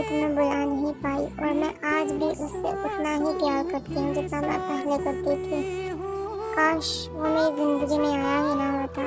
तुम्हें बुला नहीं पाई और मैं आज भी उससे उतना ही प्यार करती हूँ जितना मैं पहले करती थी। काश वो मेरी जिंदगी में आया ही ना होता,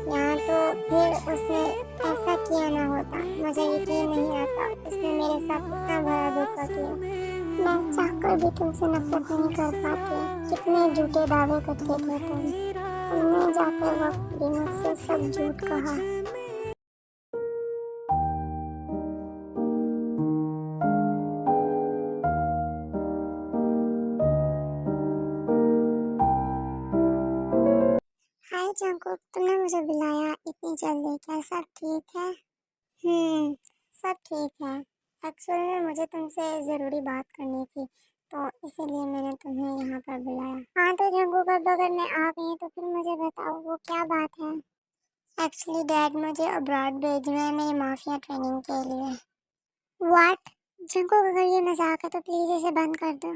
यहाँ तो फिर उसने ऐसा किया ना होता। मुझे यकीन नहीं आता उसने मेरे साथ इतना बड़ा धोखा किया। मैं चाहकर भी तुमसे नफरत नहीं कर पाती। कितने झूठे दावे करते थे तुमने जाते वक्त भी मुझसे सब झूठ कहा। हाय जंकुक, तुमने मुझे बुलाया इतनी जल्दी, क्या सब ठीक है? हम्म, सब ठीक है। एक्चुअली में मुझे तुमसे ज़रूरी बात करनी थी, तो इसीलिए मैंने तुम्हें यहाँ पर बुलाया। हाँ तो जंकुक, अब अगर मैं आ गई तो फिर मुझे बताओ वो क्या बात है? एक्चुअली डैड मुझे अब्रॉड भेज रहे हैं मेरी माफिया ट्रेनिंग के लिए। व्हाट? जंकुक, अगर ये मजाक है तो प्लीज़ इसे बंद कर दो।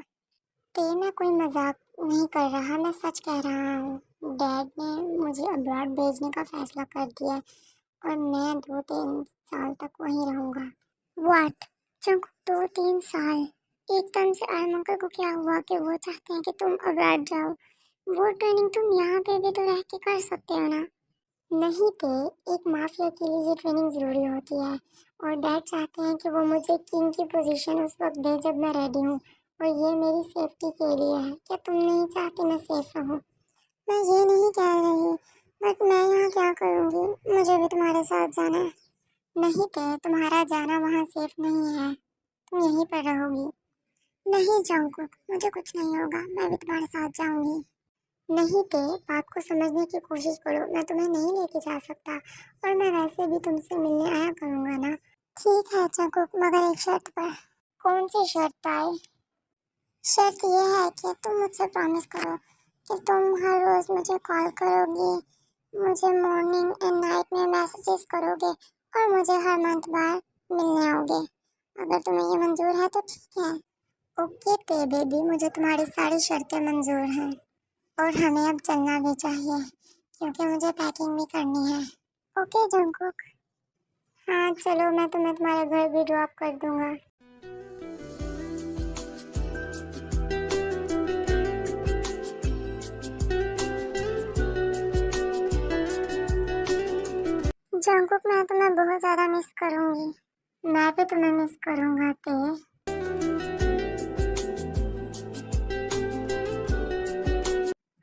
तो मैं कोई मजाक नहीं कर रहा, मैं सच कह रहा हूँ। डैड ने मुझे अब्रॉड भेजने का फैसला कर दिया और मैं 2-3 साल तक वहीं रहूँगा। व्हाट? जंकुक, 2-3 साल? एकदम से अरमान को क्या हुआ कि वो चाहते हैं कि तुम अब्रॉड जाओ? वो ट्रेनिंग तुम यहाँ पे भी तो रह के कर सकते हो ना? नहीं थे, एक माफिया के लिए ये ट्रेनिंग ज़रूरी होती है और डैड चाहते हैं कि वो मुझे किंग की पोजीशन उस वक्त दे जब मैं रेडी हूँ, और ये मेरी सेफ्टी के लिए है। क्या तुम नहीं चाहती मैं सेफ रहूँ? मैं ये नहीं कह रही, बट मैं यहाँ क्या करूँगी? मुझे भी तुम्हारे साथ जाना है। नहीं थे, तुम्हारा जाना वहाँ सेफ नहीं है, तुम यहीं पर रहोगी। नहीं जंकुक, मुझे कुछ नहीं होगा, मैं भी तुम्हारे साथ जाऊँगी। नहीं ते, बात को समझने की कोशिश करो। मैं तुम्हें नहीं लेके जा सकता और मैं वैसे भी तुमसे मिलने आया करूँगा ना। ठीक है जंकुक, मगर एक शर्त पर। कौन सी शर्त आई? शर्त ये है कि तुम मुझसे प्रॉमिस करो कि तुम हर रोज़ मुझे कॉल करोगे, मुझे मॉर्निंग एंड नाइट में मैसेजेस करोगे और मुझे हर मंथ बाद मिलने आओगे। अगर तुम्हें ये मंजूर है तो ठीक है। ओके ते बेबी, मुझे तुम्हारी सारी शर्तें मंजूर हैं और हमें अब चलना भी चाहिए क्योंकि मुझे पैकिंग भी करनी है। Okay Jungkook. हाँ चलो, मैं तुम्हें तुम्हारे घर भी ड्रॉप कर दूंगा। जंकुक, मैं तुम्हें बहुत ज़्यादा मिस करूंगी। मैं भी तुम्हें मिस करूंगा ते।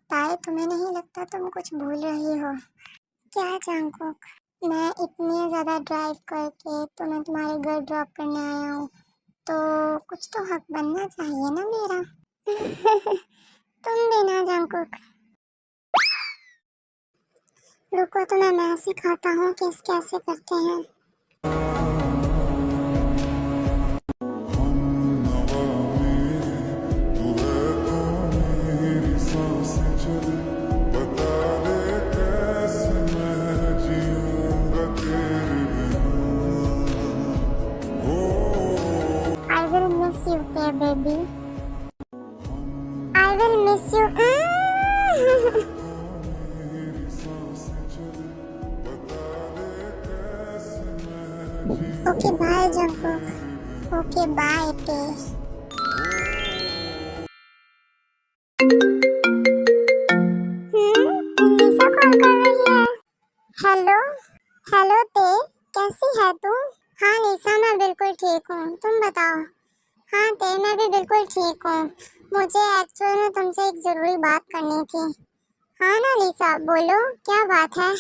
ताए, तुम्हें नहीं लगता तुम कुछ भूल रही हो? क्या जंकुक? मैं इतनी ज़्यादा ड्राइव करके तुम्हें तुम्हारे घर ड्रॉप करने आया हूँ, तो कुछ तो हक बनना चाहिए ना मेरा। तुम भी ना जंकुक। रुको तो मैं सिखाता हूँ कि इस कैसे करते हैं। I will miss you, dear baby. I will miss you. Okay, bye, Jungkook. Okay, bye, ते। लिसा कॉल कर रही है। हेलो, हेलो ते, कैसी है तू? हाँ लिसा, मैं बिल्कुल ठीक हूँ, तुम बताओ। हाँ ते, मैं भी बिल्कुल ठीक हूँ। मुझे एक्चुअल में तुमसे एक ज़रूरी बात करनी थी। हाँ ना लिसा, बोलो क्या बात है?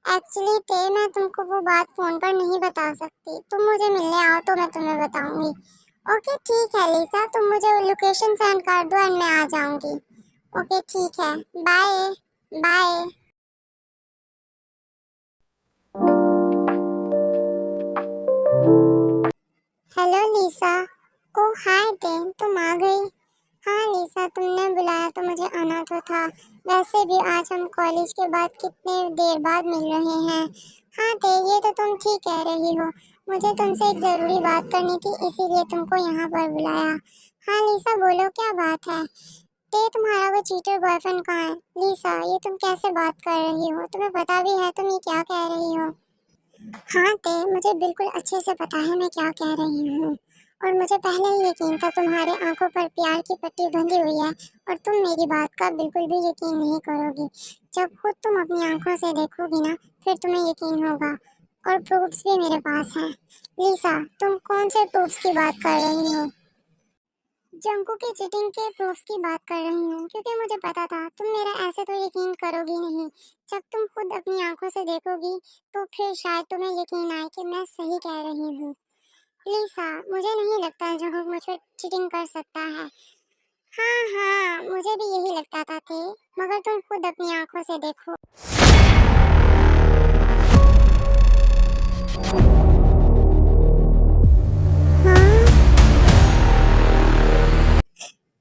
एक्चुअली ते, मैं तुमको वो बात फ़ोन पर नहीं बता सकती। तुम मुझे मिलने आओ तो मैं तुम्हें बताऊंगी। ओके ठीक है लिसा, तुम मुझे लोकेशन सेंड कर दो एंड मैं आ जाऊंगी। ओके ठीक है, बाय बाय। हेलो लिसा। ओह हाय ते, तुम आ गई। हाँ लिसा, तुमने बुलाया तो मुझे आना तो था। वैसे भी आज हम कॉलेज के बाद कितने देर बाद मिल रहे हैं। हाँ ते, ये तो तुम ठीक कह रही हो। मुझे तुमसे एक ज़रूरी बात करनी थी, इसीलिए तुमको यहाँ पर बुलाया। हाँ लिसा, बोलो क्या बात है? ते, तुम्हारा वो चीटर बॉयफ्रेंड कहाँ है? लिसा, ये तुम कैसे बात कर रही हो? तुम्हें पता भी है तुम ये क्या कह रही हो? हाँ ते, मुझे बिल्कुल अच्छे से पता है मैं क्या कह रही हूँ। और मुझे पहले ही यकीन था तुम्हारे आंखों पर प्यार की पट्टी बंधी हुई है और तुम मेरी बात का बिल्कुल भी यकीन नहीं करोगी। जब खुद तुम अपनी आंखों से देखोगी ना, फिर तुम्हें यकीन होगा। और प्रूफ्स भी मेरे पास हैं। लिसा, तुम कौन से प्रूफ्स की बात कर रही हो? जंकू की चीटिंग के प्रूफ्स की बात कर रही हूँ, क्योंकि मुझे पता था तुम मेरा ऐसे तो यकीन करोगी नहीं। जब तुम खुद अपनी आंखों से देखोगी तो फिर शायद तुम्हें यकीन आए कि मैं सही कह रही हूँ। लिसा, मुझे नहीं लगता जंकू मुझ पर चीटिंग कर सकता है। हाँ हाँ, मुझे भी यही लगता था थे, मगर तुम खुद अपनी आंखों से देखो। हाँ,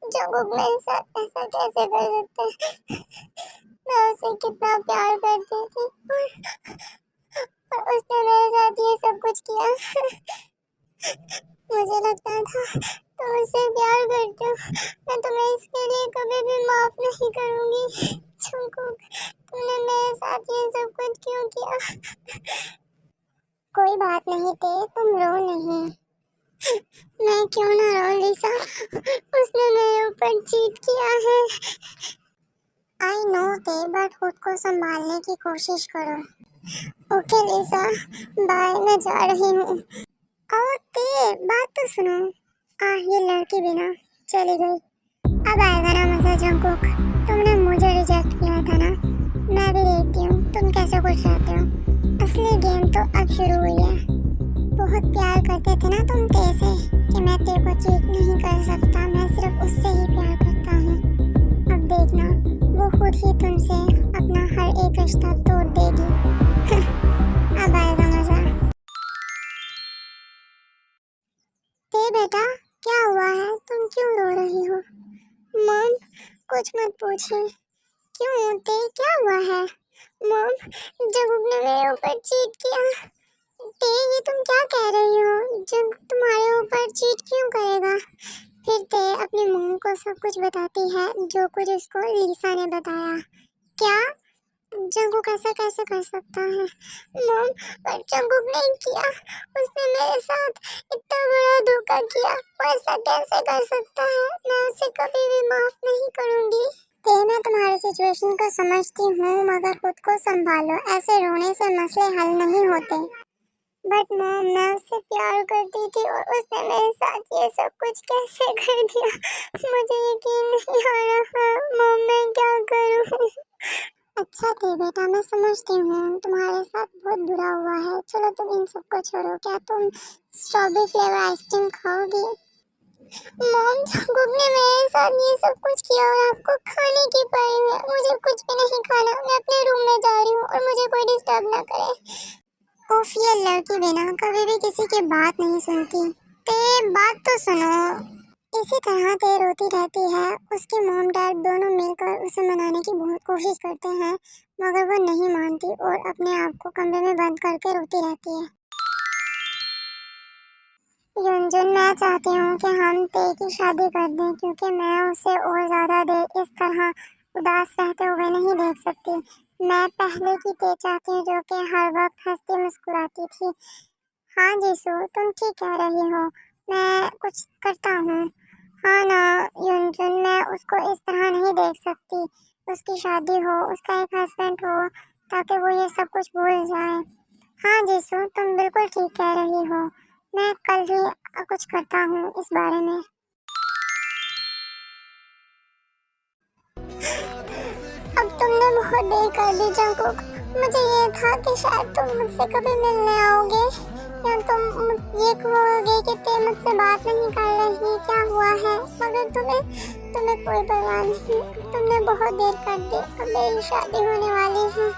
जंकू मेरे साथ ऐसा कैसे कर सकता है? मैं उसे कितना प्यार करती थी और उसने मेरे साथ ये सब कुछ किया। मुझे लगता था तुम मुझसे प्यार करते हो। मैं तुम्हें इसके लिए कभी भी माफ नहीं करूंगी। जंकुक, तुमने मेरे साथ ये सब कुछ क्यों किया? कोई बात नहीं थे, तुम रो नहीं। मैं क्यों ना रो लिसा, उसने मेरे ऊपर चीट किया है। आई नो थे, बट खुद को संभालने की कोशिश करो। ओके लिसा, बाय, मैं जा रही हूँ। और ते, बात तो सुनो। ये लड़की भी ना चली गई। अब आएगा ना मजा जंकुक। तुमने मुझे रिजेक्ट किया था ना, मैं भी देखती हूँ तुम कैसे खुश रहते हो। असली गेम तो अब शुरू हुई है। बहुत प्यार करते थे ना तुम ते से कि मैं ते को चीट नहीं कर सकता, मैं सिर्फ उससे ही प्यार करता हूँ। अब देखना, वो खुद ही तुमसे अपना हर एक रिश्ता तोड़ देगी। अब आएगा मजा। ते बेटा, क्या हुआ है? तुम क्यों रो रही हो? मॉम, कुछ मत पूछिए। क्यों ते, क्या हुआ है? मॉम, जब ने मेरे ऊपर चीट किया। ते, ये तुम क्या कह रही हो? जब तुम्हारे ऊपर चीट क्यों करेगा? फिर ते अपनी मॉम को सब कुछ बताती है, जो कुछ उसको लिसा ने बताया। क्या? जंकुक ऐसा कैसे कर सकता है? मॉम, पर जंकुक नहीं किया। उसने मेरे साथ इतना बड़ा धोखा किया। वो ऐसा कैसे कर सकता है? मैं उसे कभी भी माफ नहीं करूंगी। ते, मैं तुम्हारी सिचुएशन को समझती हूँ, मगर खुद को संभालो। ऐसे रोने से मसले हल नहीं होते। बट मॉम, मैं उससे प्यार करती थी और उसने मेरे साथ ये सब कुछ कैसे कर दिया? मुझे यकीन नहीं आ रहा। मॉम, मैं क्या करूँ? अच्छा थे बेटा, मैं समझती हूँ तुम्हारे साथ बहुत बुरा हुआ है। चलो तुम इन सबको छोड़ो। क्या तुम स्ट्रॉबेरी फ्लेवर आइसक्रीम खाओगी? मॉम, जंकुक ने मेरे साथ ये सब कुछ किया और आपको खाने की पड़ी है। मुझे कुछ भी नहीं खाना। मैं अपने रूम में जा रही हूँ और मुझे कोई डिस्टर्ब ना करे। उफ, ये लड़की भी ना कभी भी किसी की बात नहीं सुनती। ते, बात तो सुनो। इसी तरह ते रोती रहती है। उसके मॉम डैड दोनों मिलकर उसे मनाने की बहुत कोशिश करते हैं, मगर वो नहीं मानती और अपने आप को कमरे में बंद करके रोती रहती है। युनजुन, मैं चाहती हूँ कि हम ते की शादी कर दें, क्योंकि मैं उसे और ज़्यादा देर इस तरह उदास रहते हुए नहीं देख सकती। मैं पहले की ते चाहती हूँ, जो कि हर वक्त हंसती मुस्कुराती थी। हाँ जीसू, तुम ठीक कह रही हो। मैं कुछ करता हूँ। हाँ ना युनजुन, मैं उसको इस तरह नहीं देख सकती। उसकी शादी हो, उसका एक हस्बैंड हो, ताकि वो ये सब कुछ भूल जाए। हाँ जीसू, तुम बिल्कुल ठीक कह रही हो। मैं कल ही कुछ करता हूँ इस बारे में। अब तुमने बहुत देर कर दी जंकुक। मुझे ये था कि शायद तुम मुझसे कभी मिलने आओगे या तुम ये कहोगे कि ते मुझसे बात नहीं कर रही, क्या हुआ है। मगर तुम्हें कोई परवाह नहीं। तुमने बहुत देर कर दी। अब मेरी शादी होने वाली है,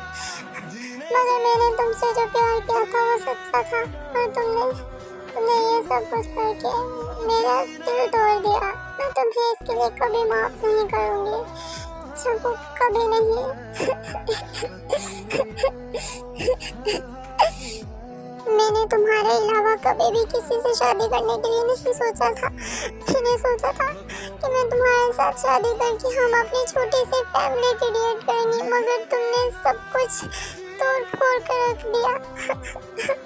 मगर मैंने तुमसे जो प्यार किया था वो सच्चा था। और तुमने ये सब कुछ करके मेरा दिल तोड़ दिया। मैं तुम्हें इसके लिए कभी माफ नहीं करूंगी। जंकुक, कभी नहीं। मैंने तुम्हारे अलावा कभी भी किसी से शादी करने के लिए नहीं सोचा था। मैंने सोचा था कि मैं तुम्हारे साथ शादी करके हम अपनी छोटी सी फैमिली क्रिएट करेंगे, मगर तुमने सब कुछ तोड़ फोड़ कर रख दिया।